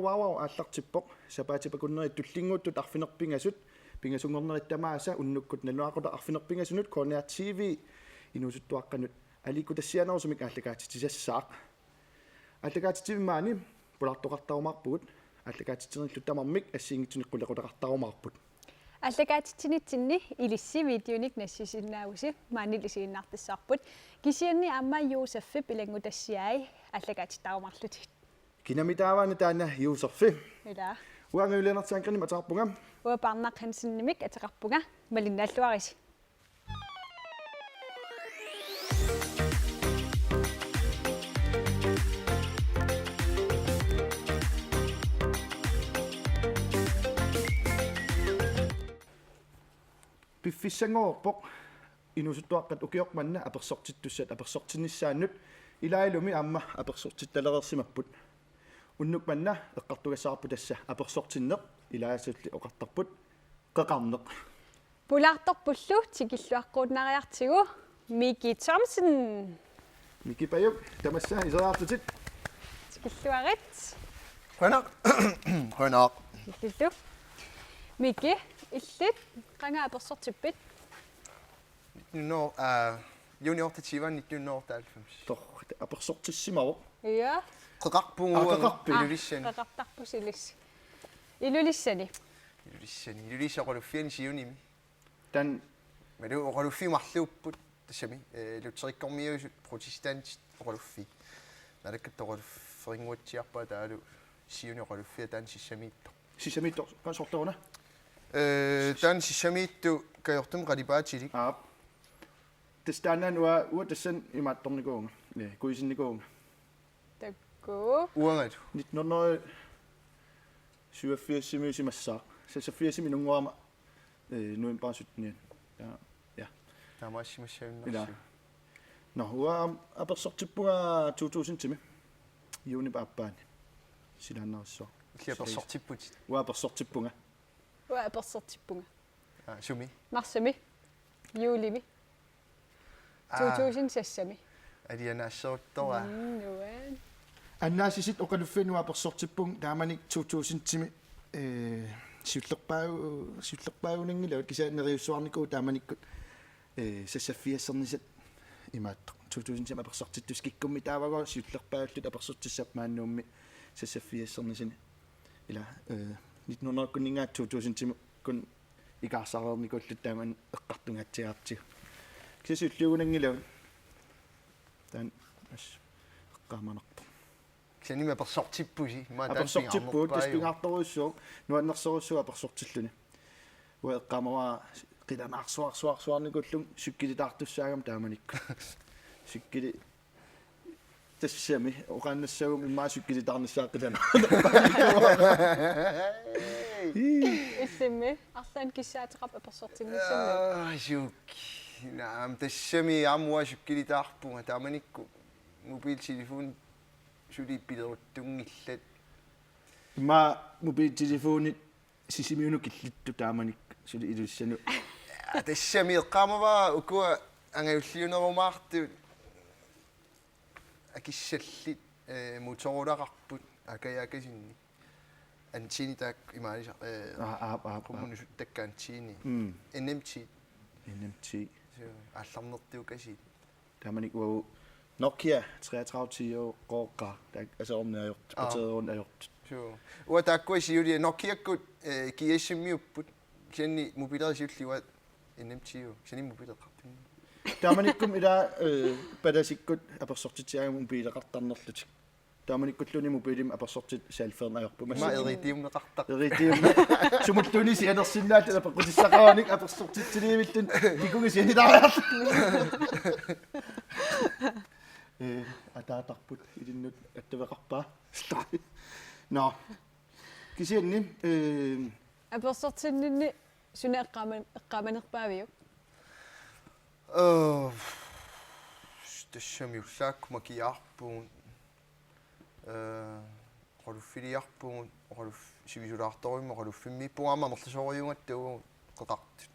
Wowow аллартиппоq сапаатипакуннери туллингууттут арфинерпинgasut пингасунгорнериттамааса уннуккут налуақута арфинерпинgasунут KNR TV Inuusuttuaqqanut aliikkutassianausumik ааллакаатитисассаақ аллакаатитимаани пулартоқартарумаарпугут аллакаатитсериллу тамармик ассиингитсуниққулеқулеқартарумаарпут аллакаатитсинитсинни илисси видеоник нассисиннаагуси маанилисииннаартассаарпут кисианни амма юусеффи пилангутассиай аллакаатиттарумарлутик кинамитааваана таана юусерфи ила уангаюленертаанкерни матаарпунга уа парнақ хансиннимик атеқарпунга малиннааллуариси пиффиссангоорпоq Inuusuttuaqqat ukiormanna apersortittussat apersortinnissaannut ilaailumi aamma apersortittalereersimapput unnukmanna eqqartugassaarpu tassa apersortinneq ilaasulli oqartarput qeqarneq pulaartorpullu tikilluaqquunnariartigu Miki Thomsen Miki payuk tamassa iseraartutit tikilluarit Højnak. illu Miki illit qanga apersortippit Junior til Tivan 1990. tor apersortissimaru ja Qeqarpungu qeqartarpusilis ilulissani Ilulisaqalufiani siunim. tan Madu oqalufi marluupput tassami luteriqkormiusut protestant oqalufi. Nalakkat oqalufringuutsiarpa taalu siuni oqalufi tan sissamiitto. sisamiittor kansortoruna Tan sissamiittu kajortum qalipaatilik. Testaanaan ua tassan imaattornikuunga kuisinnikuunga takku Uangatu. 1987 simassaaq sasaffiasimi nunguarma nuimparasutnian ja Tamaasimassaunnersu. no ua apersortippuga 2000 juuni paappaani silaannerissua Apersortipput. ua apersortippunga ua apersortippunga Sumi. marsami juulimi 2000 Alianaassoortora. nuan аннаасисит оқалуффинуа аперсортиппун тааманик 2000 сиуллерпаагунингилават кисаанериуссуарникуу тааманиккут сассаффиассернисат имааттоқ 2000 аперсортиттус киккумми таавагоо сиуллерпаагаллут аперсортиссап мааннуумми сассаффиассернисини ила 1900 2000 кун икаарсаарерникуллут тааман эққартунгаатсигаартиг кисасуллугунангилав таан ас эққааманерпо Ksenime apersortippusi. apersortippuut taspingaartoruissuuq nuannersorussua apersortilluni ua eqqamawaa qilanaarsuarsuarsuarnikullum sukkilitaartussaagam taamanikku sukkili tassami oqaannassagum immaa sukkilitarnissaaqilana issimmi arlaan kissaateqap apersortinnissammi Juk. Naam tassami amwa sukkilitaarpunga taamanikku mobiltelefon suliippileruttungillat immaa mobiltelefonit sisimiunu killittu taamanik suli ilussanu tassami eqqaamava ukua angayulliunerumaartu akissallit motorulaqarput akayakasinni antini taak imaanisa qummunusut takkaantini NMT алларнертиукаси taamanik ua Nokia 3310 qoqqa tak asorniajort pateerun ajort уа тааккуисиули нокиаккут киассиммиуппут кианни мобилерисиулливат NMT-у кианни мобилеқартунни taamanikkum ila padasikut apersortitiagam mobileqartarnerlutik taamanikkulluuni mobilim apersortit salfernajorpu ма эритиумнеқартақ eritium sumuttuni sianersinnaat apaqutissaqaanik apersortitiliivillun kikungisianitariart атаатарпут илиннут аттавеқарпаа no кисианни apersortinninni suna eqqaamanерпаавиу тассамиуллааккума киаарпуун qoluffiliarpuun qoluff sivisulartorimma qoluffimmiippugaamma amerlasoriungattuguu qeqartut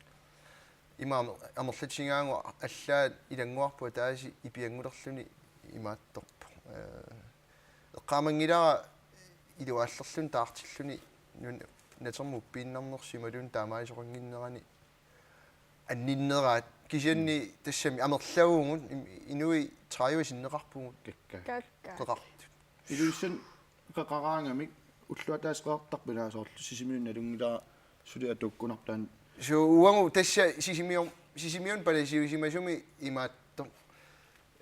imaam amerlatingaangu allaat ilanguarpu taasi ipiangulerluni imaattorpu eqqaamangilara илуаллерлун таартиллуни натерму пииннарнерсималун таамаисоқангиннерани анниннераат кисианни тассами амерлавугут инуи траиуи синнеқарпугут какка қеқарту илуиссан қеқараангамик уллуатаасеқартарпилаасоорлу сисимиунна лунгилаа сулиа туккунартаан уангу тасса сисимиун паласиусимасуми имаатто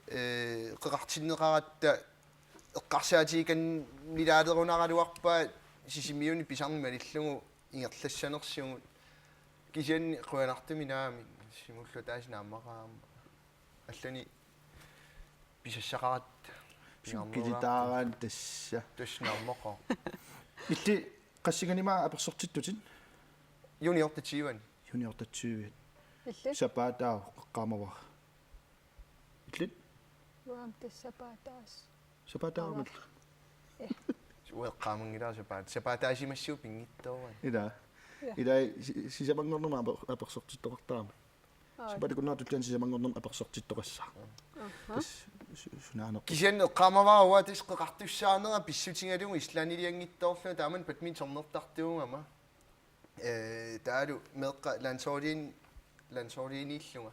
қеқартиннеқаратта эққарсаатикан нилаалерунаралуарпаа сисимиуни писарнма лиллугу ингерлассанерсиугут кисианни қуянартуминаами симуллу таасинааммақаама аллани писассақарат килитаараан тасса тассинааммақаа илли qassiganimaa aperssortittutin juniortattiuan juniortatsuuit илли сапаатаа эққаамава илли уам тассапаатаас сапаатаармат уэққаамангилаа сапаатаасимассуу пингитторуан илай сисамангорнерма аперсортиттоқартаама сапаатакуннаатуллаан сисамангорнерма аперсортиттоқассаа тас сунаанеқ кисиан эққаамаваа тис қеқартуссаанера писсутингалугу ислаанилиангиттоорлу тааман бадминтоннертартугама таалу меққа лансорииниллунга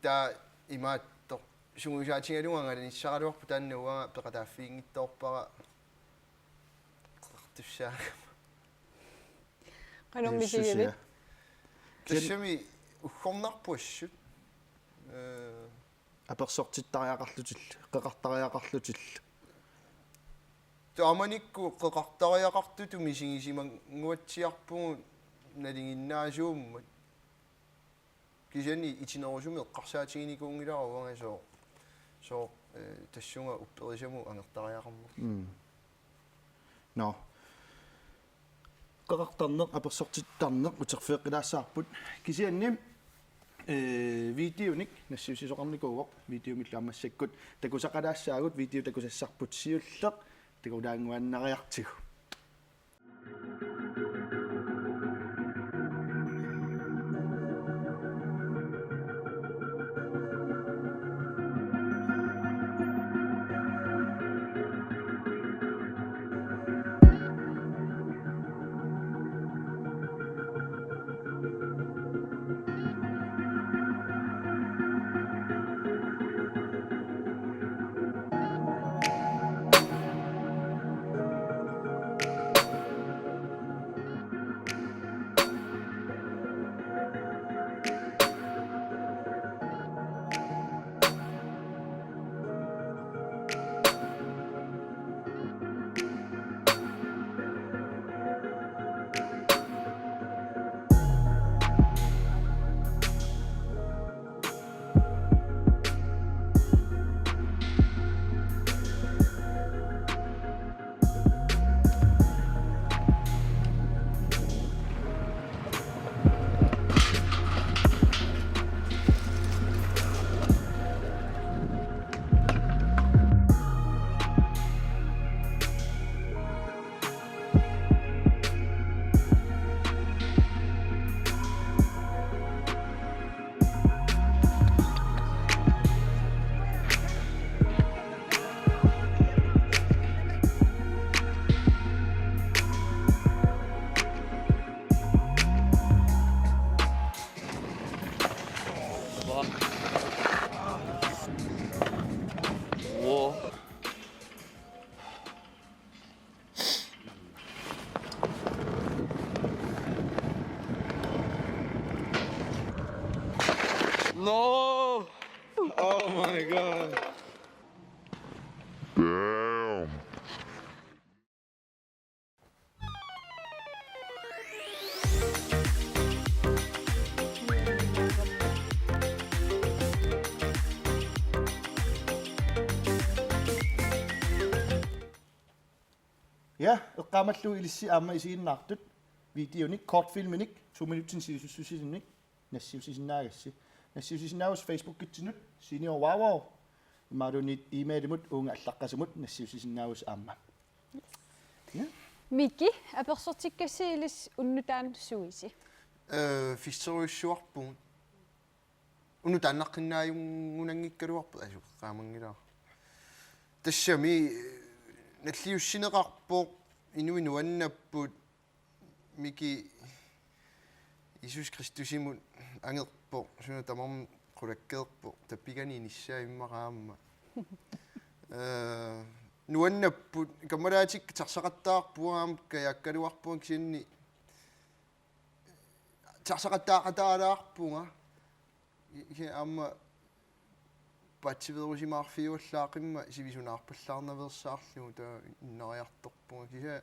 та имаатто сунгусаатингалунгагаланиссаралуарпу тааннауга пеқатааффиингитторпара қеқартуссаа канормисигили тассами уггорнарпуассут аперсортиттариақарлутил қеқартариақарлутил тааманикку қеқартариақартуту мисигисимангуатсиарпугу налингиннаасууммат кисиани итинерусуми эққарсаатигиникуунгиларуanga соо тассунга упперисаму ангертариақарму но қеқартарнеқ аперсортиттарнеқ утерфеққилаассаарпут кисианним видеоник нассиусисоқарникуугоқ видеомиллаамассаккут такусақалаассаагут видео такусассарпут сиуллеқ такулаангуаннариартигу No! Oh my god. Damn. ja эққаамаллуи илисси аама исигиннаартут видеоник кортфилминик 2 минуттин сисусисинник нассиусисиннаагасси нассиусисиннаагус Facebook китсинут senior Wowow имаалунит имейлимут уунга аллаққасумут нассиусисиннаагус аама мики аперсортиккассиилис уннутаан суиси фиссеруйссуарпугут унутааннаққиннааюнгунангиккалуарпу асу qaamangilaa тассами наллиуссинеқарпоқ инуаннаппут мики Иисус Кристусимут ангерпоқ суна тамарм qulakkeerpoq tappigani nissaimmaqaamma nuannapput kammalaatik tarsaqattaarpuaam kajakkaluarpuan kisinni tarsaqattaaqataalaarpunga ike amma patsiverusimaarfiuallaaqimma sivisunaarpallaarnaversaarlugu taa innariartorpunga kisa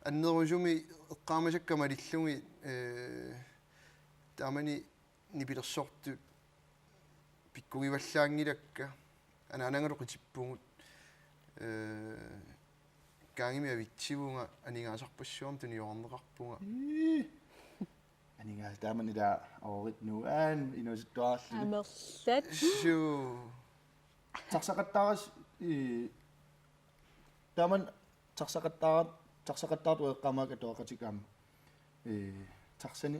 annerusumi eqqaamasakka malillungi taamani nipilersortu pikkugivallaangilakka anaanangaluqitippungut kaangimi avitsivunga aningaasarpassuam tuniornerqarpunga aningaas taamani taa oorit nuaan inuusuttuaqallu Amerlat. suu tarsaqattaaras taaman tarsaqattaart ueqqaamaaka toaqatikaam tarsani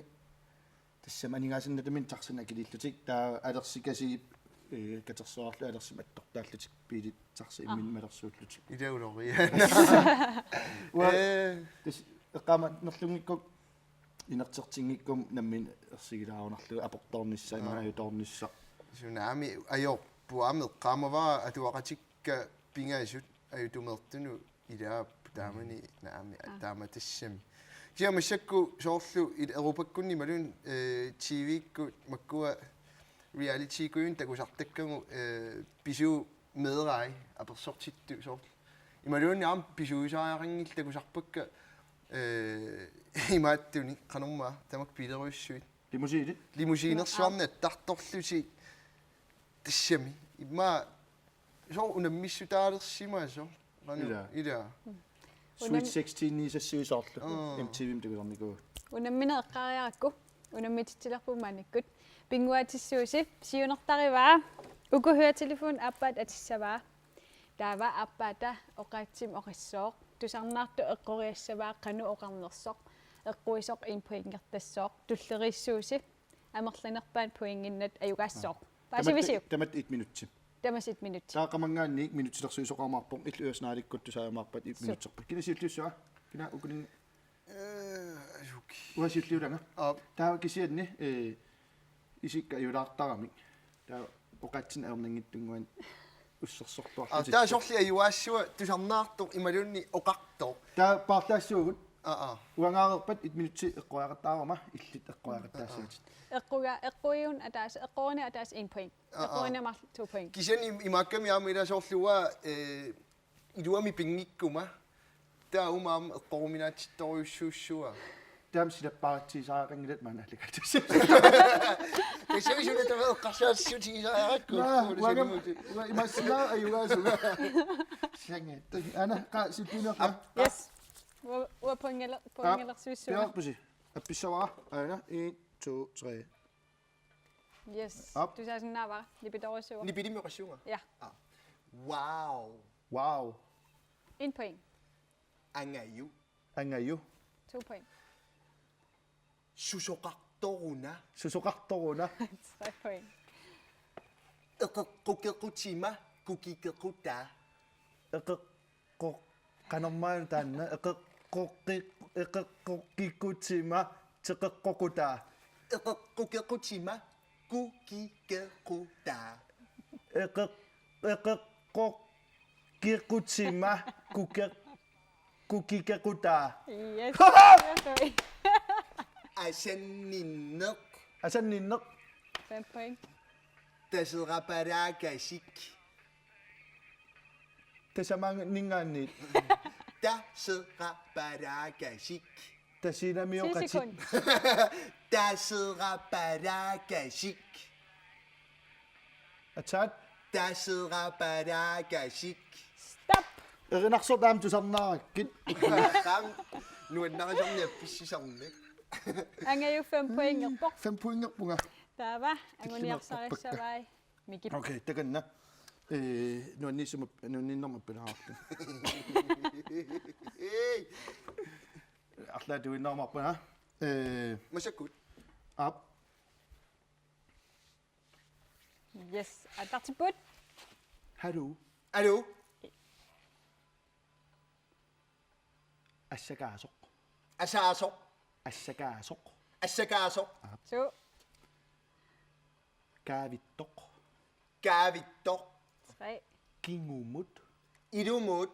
тассам анигаасиннатамин тарсана акилиллутик таа алерсикаси катерсуарлу алерсим аттортааллутик пилит тарса иммин малерсууллутик илаулориана тас эққама нерлунгиккок инертертингиккум наммин ерсигилаарунарлу апорторнisса имааюторнisса сунаами аёрпуами эққамаваа атуақатикка пингаасут аютумертуну илаап таамани наами таама тассами киамассакку соорлу европаккунни малун TV-кку маккуа reality-куин такусартаккагу пису медерай аперсортитту соорлу ималуунни аам писуисаарингил такусарпакка имааттуни канорма тамак пилеруйссуит лимусиинерсуарна тарторлуси тассами имма соо унаммиссутаалерсимаасо ила Sweet 16 ni sassiusorlu MTV-im takusorniku Unammina eqqariarakku unammitittilerpumaanikkut pinguatissuusi siunertarivaa ukuhyatelefon appaat atissavaa taava appaata oqaatsim oqissooq tusarnaartu eqqoriassavaa qanu oqarnersoq eqquisoq inpuingertassooq tullerissuusi amerlinerpaat puinginnat ayugaassooq paasivisiu tamat 1 minutsi tamas 1 minut taaqamangaanni 1 minutilersuisoqarmaarpoq illuasnaalikut tusaamarpat 1 minutserpak kinasiullussua kina ukunin uasiulliulanga taa kisianni isikka yulaartarami taa oqatsin aernangittunguan ussersortuarlu taa sorli ayuaassua tusarnaartoq imalunni oqartoq taa paartaassuugut uangaareerpat 1 minutsi eqquaqattaarama illit eqquaqattaassaatit eqquiun ataas eqqorina ataas 1 point eqqorina mar 2 point kisani imakkami aam ila sorluwa iluami pingikkuma taa umaam eqqoruminaatittoriussuussua taam silappaaratiisaaringilat maana allikaltus kisani sunata eqqarsaassuutiisaarakku imassilaa ayugaasuga sange ana qa sittunerqa yes wa poingelersuissua peorpusi appissavara ana 1 2 3 yes Up. tusaasinnaavara lipitorussuva nipilimiqassuunga ja wow 1 point angayu angayu 2 point susoqartoruna susoqartoruna 3 point eqqeqqukequtima kukikequta eqeqqo qanormaan taanna eqeqqoqqikutima teqeqqoquta eqqeqqukequtima kukikequta eqeqqoqqikutima kukikequta yes asanninneq asanninneq 5 point taseraparaakasik tasamanningaanniit taseraparaakasik tasinamioqatit 10 sekund taseraparaakasik ataat taseraparaakasik stop erinarsortaam tusarnaarakkit qam nuannarasornia pissisarne angayu 5 point erpoq 5 poingerpunga taava anguniarsarissavai mikip okay takanna nuannisuma nuanninnermappilaartu арлаатуиннаармарпана masakut ап yes atartiput hallo allo Assagaasuq. Asaasoq. Assagaasuq. Assagaasoq. 2, Kaavittoq. Kaavittoq. 3, Kingumut. Idumut.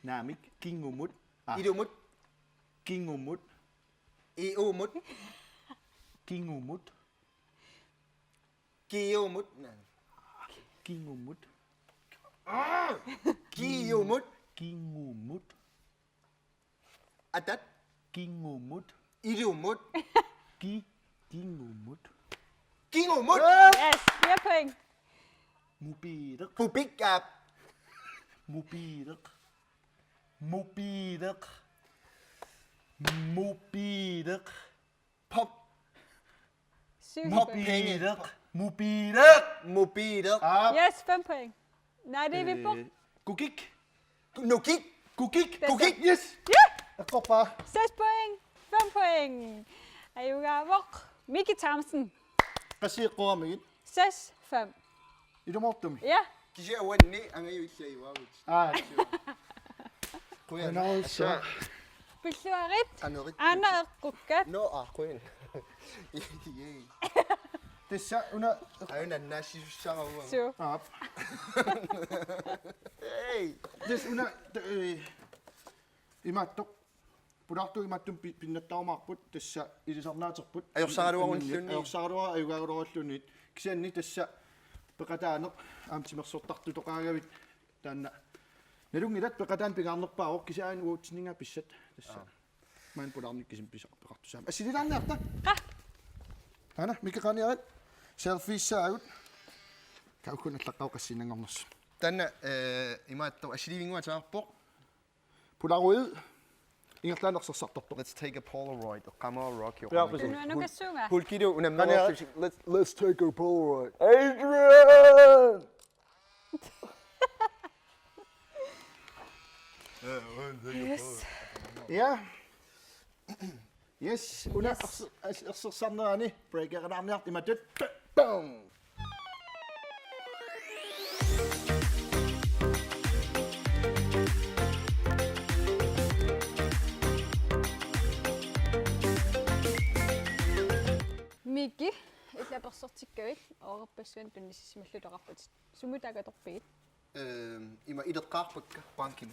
Naamik. Kingumut. Idumut. Kingumut. Iumut. Kingumut. Kiumut. Kingumut. Kiumut. Kingumut. Atat. Kingumut. Idumut. Kingumut. Kingumut. yes, 4 point. Mupirak. Pupikap. Mupirak. Mupirak. Mupirak. Pop. 7 Mop. point. Mupirak. Mupirak. Mupirak. Yes, 5 point. Nej, det er vi på. Kukik. Nukik. Kukik. Kukik. Yes. Ja, Koppa. 6 point. 5 point. Ayuga vok. Miki Thamsen. Qasiiqquamigit. 6, 5. Idumortumi. Ja, Kisi awanni angayu illaiuavut. Qanaussa. Pilluarit. Anerit. Anna eqqukkat. No aquin. Yey. Tissa una. Ayun annaassisussaqaruanga. 7. Hey. This una imattoq pulartu imattum pinnattaumarput tassa ilisarnaaterput Ajorsaruarullunni. Ajorsaruara ayugarullunni kisianni tassa peqataaneq aamtimersortartu toqaagavit taanna nalungilat peqataan pingaarnerpaaroq kisiaan uutsinninga pissat tassa maan pularnik kisim pisaqpeqartusaam assililaannearta ana mikaqaniarat selfiissaagut kaukun allaqauqassinangorners Tanna imaatto asilivinguataarpoq. pularuid ingertaanersartartortoq. Let's take a Polaroid. Qamaaruak. Ja, precis. Nu er nok at synge. Hulkidu unammerortu. Let's take a Polaroid. Adrian! Yes. Ja. Yes, una ersarnerani breakeranaarniart imatut. Bang! Miki. Illa persortikkavit. Orpassuan tunnissimallutoqarput. Sumutaqatorpigit. Ima ideqqaarpakka paankim.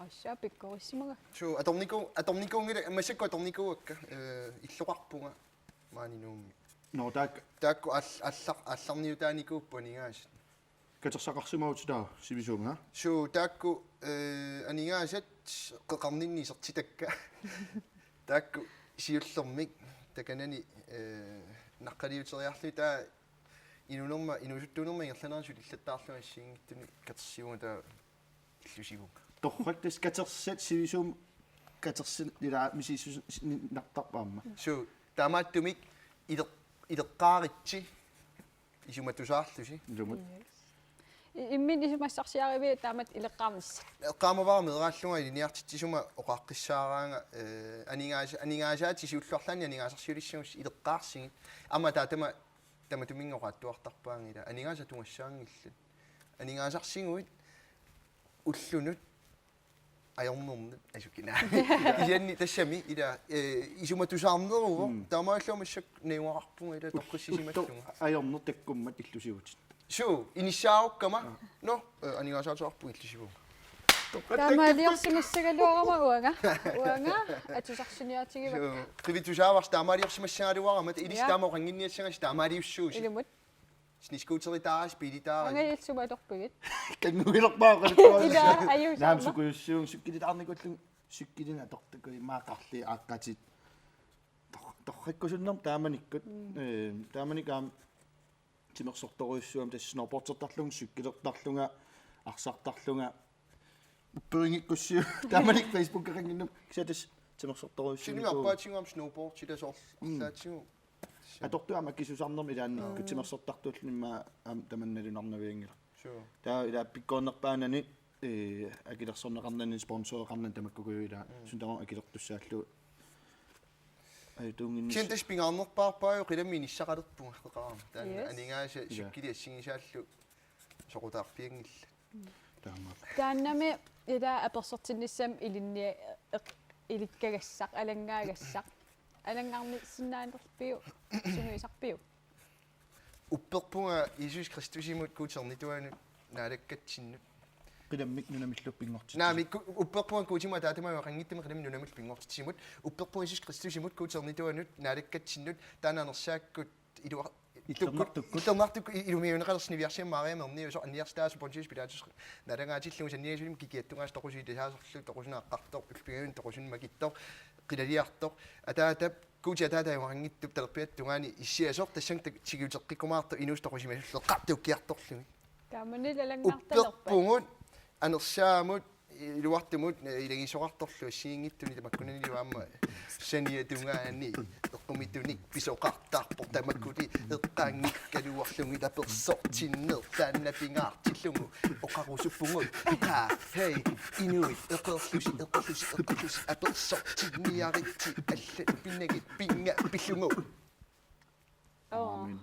Ossa pikkorissimага. So atornikuungila masakku atornikuakka illoqarpunga maaninuummi. No, Taakku allarniutaanikuuppuanigaas. katersaqarsimautitaa sivisuunga. So taakku anigaasat qeqarninnisertitakka. Taakku siullermik takanani naqqaliuteriarlu taa inuusuttunumma ingerlanarasut illattaarluma assiingittuni katersiunga taa illusigunga. Torraktas katersat sivisuum katersin ila misisus nartarpaamma. So taamaattumik ideqqaaritsi isumatusaarlusi. Lumut. Immin isumassarsiarivi taamat ileqqaarnis. Qaamavaarmederaallunga iliniartitsisuma oqaqqissaaraanga anigaasaatis siulluarlaani anigaasarsiulissuus ideqqaarsigit amma tamatumingoqaattuartarpaangila anigaasatumassaangillat anigaasarsinguit ullunut ajornernut asukina ianni tassami ila isumatusaarneruvo taamaallуумассак наюарарпунга ила тоққиссисималлунга Ajorner takkummat illusiutit. so inissaarukkama no anigaasaatorpu illusivunga Taamaaliorsimassagaluarama uanga atusarсиниатигива. so qivitusaavars taamaaliorsimassagaluaramat ilistaamo qanginniassangas taamaaliussuusi Ilumut. sniskuuteritaaras pilitaaras Angailsumatorpigit. Kannugilerpaaqalit. Ida ayus. Naam sukuyussuung sukkilitarnikullun sukkilina tortukui maaqarli aaqqatit. Torrakkusunnerm taamanikkut taamanikam timersortoruissuam tass snorportertarlung sukkilertarlunga arsartarlunga upperingikkусsiu taamanik Facebook-aqanginnum kisatas timersortoruissuum sinimaappaatigungaam snowboard silasorlaatigu atortuama kisusarnerm ilaannikku timersortartuullunimma tamannalunarnaviingila so taa pikkoonnerpaanani akilersorneqarnani sponsoreqarnan tamakkukuyuila suntaron akilertussaallu aytuungin Kentas pingaarnerpaarpaajo qilami inissaqalerpunga qeqaarma taanna Yes. anigaasa sukkili assingisaallu soqutaarpiangilla taama Taannami ila apersortinnissam ilinnia ilikkagassaq alanggaagassaq alangarmi sinnaanерпиу сумиисарпиу Upperpunga Jesus Kristusimut kuuternituanut naalakkatsinnut. Qidammik nunamilluppiнгорти. Naami upperpunga kuutima taatama qangittami qidami nunamil pingortitsimut. Upperpunga Jesus Kristusimut kuuternituanut naalakkatsinnut taananersaakut iluar Itermartuk ilumiunaqalerniviarsiam maariamerni uso anniarstaasu Pontius Pilatus nalangaatillungu sanniasulim kikiattungaas toqusi tasaaserlu toqusunaaqqartor ippigaun toqusunmakittor qilaliartor ataatap kuuti ataatajuangittup talerpiattungaani issiasor tassan tigiuteqqikkumaartu inuustoqusimasulleqqartuukkiartorlumi kaamuni anersaamut iluartumut ilagisoqartorlu assiingittuni tamakkunaniluaamma saniatungaani eqqumittunik pisoqartarpor tamakkuli eqqaangikkaluarlungi tapersortinner taannapingaartillungu oqarusuppungut hei inuit eqerlusi apersortinniaritti allat pinnagit pinga pillungu Amen.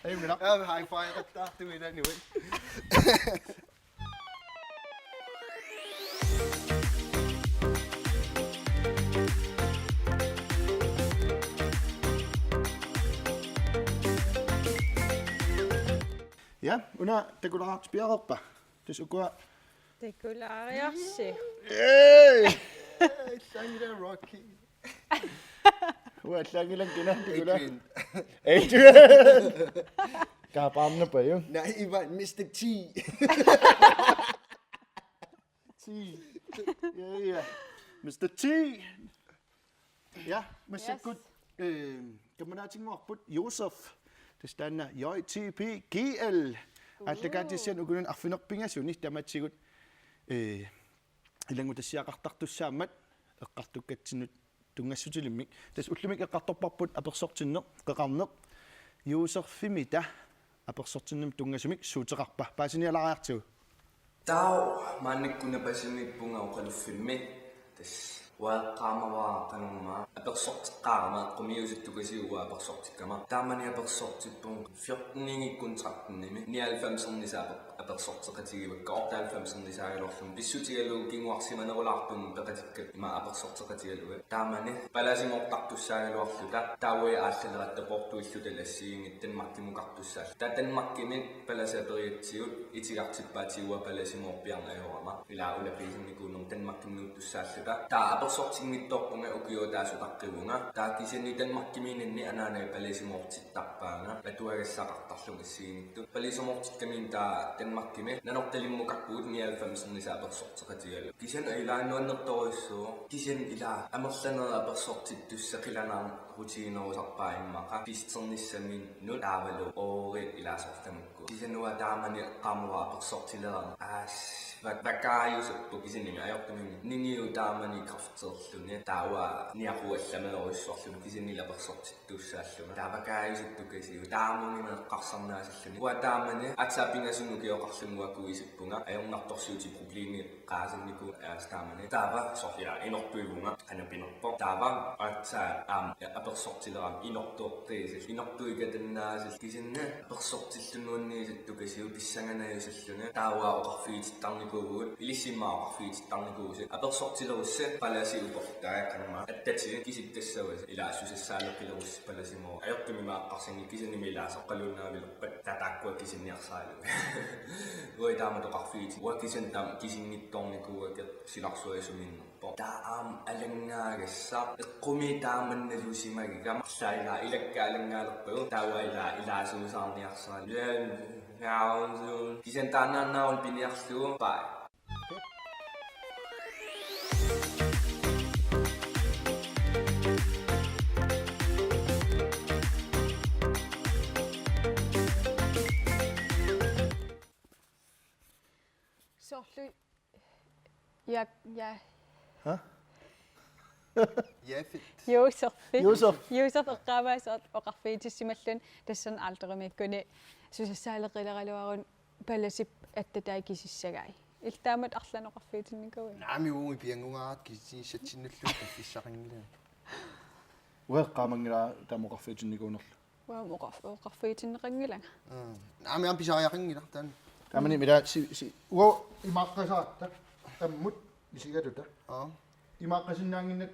Hey, mira. high five qattaartuit anyway Ja, una takularaartipiaqerpa. Tasukua. tekulaariarsi Hey! Sangita Rocky. Uallangilan kina takula. Adrian. Adrian. Kapaamna pa yun. Na Ivan, Mr. T. T. Ja. Mr. T. Ja, masakut. Kamanatingorput Josef. Tastanna JTPGL. Allakaatisian ukunun arfinerpingasuni tamatsigut ilangutassiaqartartussaammat eqqartukkatsinnut tungassutilimik tas ullumik eqqartorparput apersortinneq qeqarneq Josefimita apersortinnum tungasumik suuteqarpa paasinialariartigu Tau mannikkuna pasimippunga uqaluffimmi tas waaqaamawaa qanumma apersortiqqaarama qumiusuttukasiuwa apersortikkama taamani apersortippun 14-ningikkuntraqtinnimi 99 apersorteqatigivakka 98 pissutigalu kinguarsimanerulaartum peqatikkat ima apersorteqatigaluga taamani palasimortartussaagiluarluta taawai aallaleqatta portuillutalassiingittan makkimuqartussaall tatanmakkimit palasaperiatsigut itigartippaatiuwa palasimorpiarnaajorama ila ulapiisinnikunum tanmakkimnuuttussaalluta taa apersortingittorpunga ukiutaasutaqqigunga taakisani tanmakkimiinanni anaanai palasimortittarpaanga atuagassaqartarlunga issiingittu palasimortikkamiin taa tanmakkimi nanortalimmukakkuut 95 apersorteqatigalu kisan ilaanuannertorissuo kisan ila amerlanera apersortittussaqilanaan rutiinerusarpaimmaqa pisternissamin nut taavalu oori ilaasortamukku kisanua taamani qaamua apersortilerana vakkaajuseppu kisanimi ajortumini niniu taamani krafterluni taawa niaquallameeruissuarluni kisanila apersortittussaalluna taavakkaajuseptukasiu taamuni qarsarnaasalluni ua taamani atsapingasunukioqarlunguakuisippunga ajornartorsiuti problemi qaasanniku aastaamani taava sorja inortuivunga anapinerpo taava atsa apersortileram inortuortiisil inortuikatannaasal kisanna apersortillunuanniisattukasiu pissanganajusalluna taawa oqarfiitittarnikuugut ilissimmaaqarfiitittarnikuusi apersortilerussa palasi uportaa qanma attati kisittassavas ilaassusassaalaqqilerussi palasimo ajortumimaaqqarsangi kisanimi ilaasoqqaluunnaavilerpat tataakkua kisanniarsaalu oi taamatoqarfiiti ua kisan tam kisinnittornikuuga silarsuasuminnerpo taam alangaagassa eqqumi taamannalusimagiga marlaila ilakka alangaalerpagu taawa ilaasuusaarniarsaalu yaun kisan taannaannaawal piniarlugu pai sorlu ja Jafit. Josef Josef. eqqaamaasert oqarfiitissimallun tassan aalterimikkuni susassaaleqileraluarun palasip attataakisissagai iltaamat arlanoqarfiitinnikuwi Naami uumi piangungaat kisiissatsinullu issaqangila. Ueqqaamangila taamoqarfiitinnikuunerlu. waam oqarfiitinneqangilanga Naami am pisariaqangila tan. Taamani mila si uo imaqqasaatta ammut isigaluta imaqqasinnaanginnak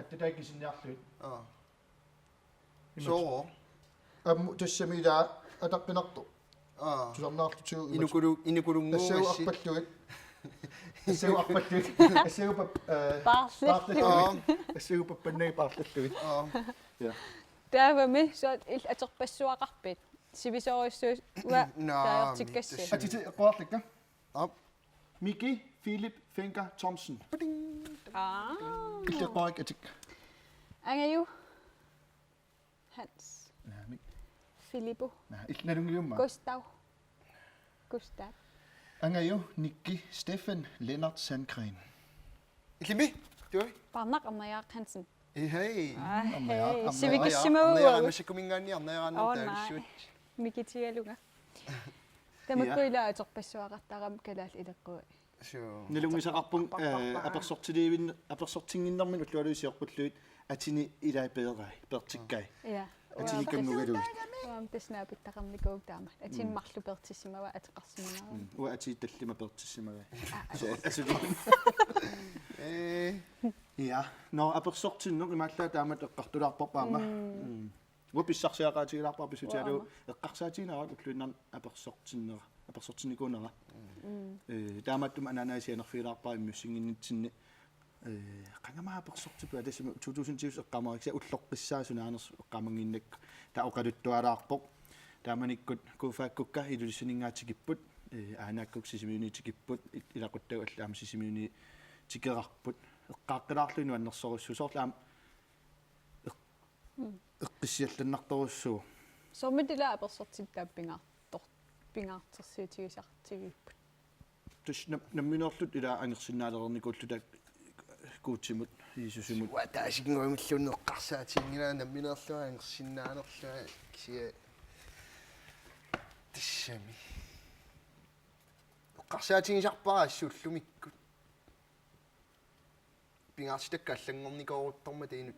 attataakkisinniarluit so ammu tassamilaa ataqqinartu tusarnaartu inukulungu тассагу арпаллугит тассагу паппаннаги paarlalluгит я таавами со ил атерпассуақарпит сивисориссуус уа таартиккасси атити qoarlikka Miki Philip Finger Thomsen иллеқарик атик ангаю Hans наами Filippo иллналунгиумма Gustav ангаю Nikki Stefan Lennart Sandgren Ilimi tuai Parnak amnajaaq Hansen hei сивикиссимагуа масикумингаанни арнерааннер таалиссуат микитигалунга тамаккуила атерпассуақартарам калаал илеққуа нилунгисақарпун аперсортингиннэрмин уллуалуисиорпуллуит атини илай пеерай пертиккай я атини каммугалуит уам таснаапиттақарникуук таама атин марлу пертиссимава атеқарсимага уа ати таллима пертиссимага я но аперсортиннер имааллаа таамат эққартулаарпарпаама уаписсарсиақаатигилаарпар писутиалу эққарсаатигинарак уллуиннар аперсортинникуунера тааматтум ананаасианерфилаарпар иммуссингиннитсинни qangama apersortupa tasima 2007 eqqamaariksa ullorqissaasunaaners eqqamangиннак таоqaluttualaarpoq тааманиккут куфааккукка илулиссинингаатикиппут аанааккук сисимиунитикиппут илақуттагу аллаама сисимиуни тикерарпут эққааққилаарлуину аннерсоруссусоорлаам эққиссиалланнарторуссуу соммитила аперсортиттаа пингаартэрсиутигисартигиппут тус намминерлут ила ангерсиннаалерникууллута kuutsimut iisusumut wa taasikingoimillunne eqqarsaatiingila namminerlua ангерсиннаанерлуа кисиа тиссами эqqarsaatigisarpara ассууллумиккут пингаартитакка аллангорникоорутторма таинут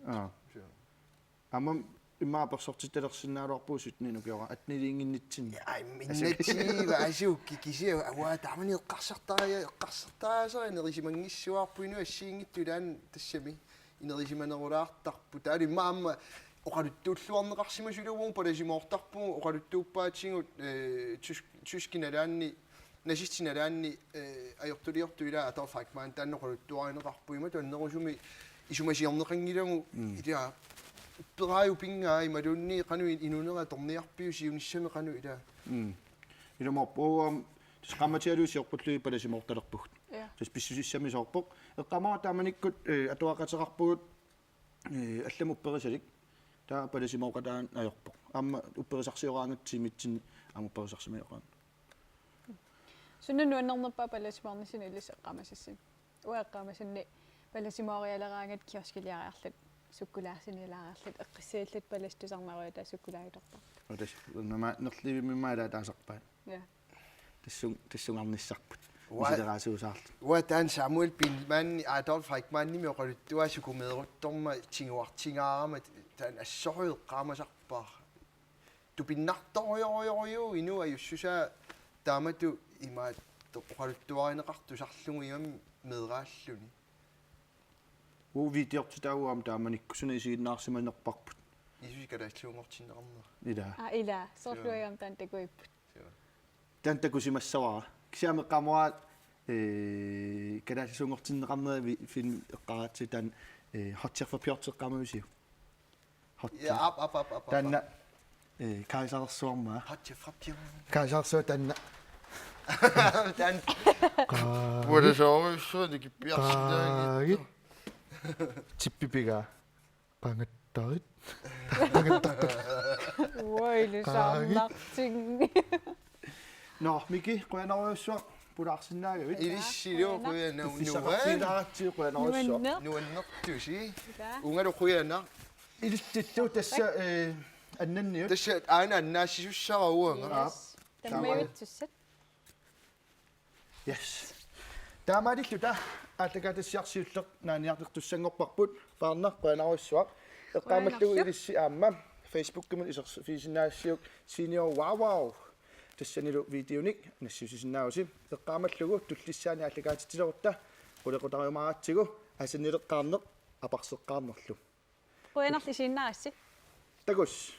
амам имма аперсортитталерсиннаалуарпуусут нинукиора атнилиингиннитсинни ай миннатива асуукки кисиа ауа таамани эqqarсартаасера нерисимангиссуарпуину ассиингиттулаан тассами инерисиманерулаартарпу таали имма оқалуттууллуарнеқарсима сулуун паласимоортарпу оқалуттууппаатсигут тускиналаанни насистиналаанни ajortuliortuila atorfakmaan taannoqaluttuarineqarpuima tuannerusumi isumasiorneqangilagu ila пераю пингаа ималунни кану инунера торниарпиу сиунissами кану ила иламорпуам тисқаматиалуусиорпуллуи паласимоорталерпугут тас писсусиссами соорпоқ эққамаа тааманиккут атуақатеқарпугут алламу упперисалик таа паласимоқатаан аёрпоқ аама упперисарсиораангатсимитсин аама упперисарсимаёқаан суннуаннернерпа паласимоорнисин илис эққамасиссин уаэққамасинни паласимоориалераангат киоскилиариарлут суккулаасинилаариарлут эққиссаиллат паластусарнаруа таа суккулаагитортар отас нама нерливиммаала таасарпаат я тассунгарниссарпут исилераасуусаарлу уа таан самуэл пинмаанни аатоорфакмаанними оқалуттуасукумеерутторма тингуартингаарама таан ассоруеққаамасарпаа тупиннарториориориу ину аюссусаа таамату имаат оқалуттуаринеқартусарлугу имам медрааллуни видеортитауам тааманиккусуна исигиннаарсиманерпарпут исуикалааллунгортиннеқарнер ила сорлуагам таан такуиппут тантакусимассавара кисиамеққамуаат калааллунгортиннеқарнери фильм эққаратси таан хотчер for пиортеққамависиу я ап танна кайсарсуарма хотчер for пиор кайсарсуа танна таан wurde so дикипиарсинаа типпипига пангаттарит уойлисаарнартин но мики қуянаруйуссуа пулаарсинаагавит илиссилио қуяна фисақартилааратсиу қуянаруйуссуа нуаннертуси унгалу қуяна илиттиллу тасса аннанниут тасса аана аннаассисуссарауанга таммавитсуссат yes таамаалиллута ааллагатассиарсиуллеқ нааниартертуссангорпарпут паарнар қуянаруйуссуа эққаамаллугу илисси аама Facebook кэмэл исерс фисинаассиук senior Wowow тассанилу видеоник нассусисиннааруси эққаамаллугу туллиссаани аллагаатитилорта qulеқутариумаратсигу асанилеққарнеқ апарсеққарнерлу Queenerli sinnaassi. такус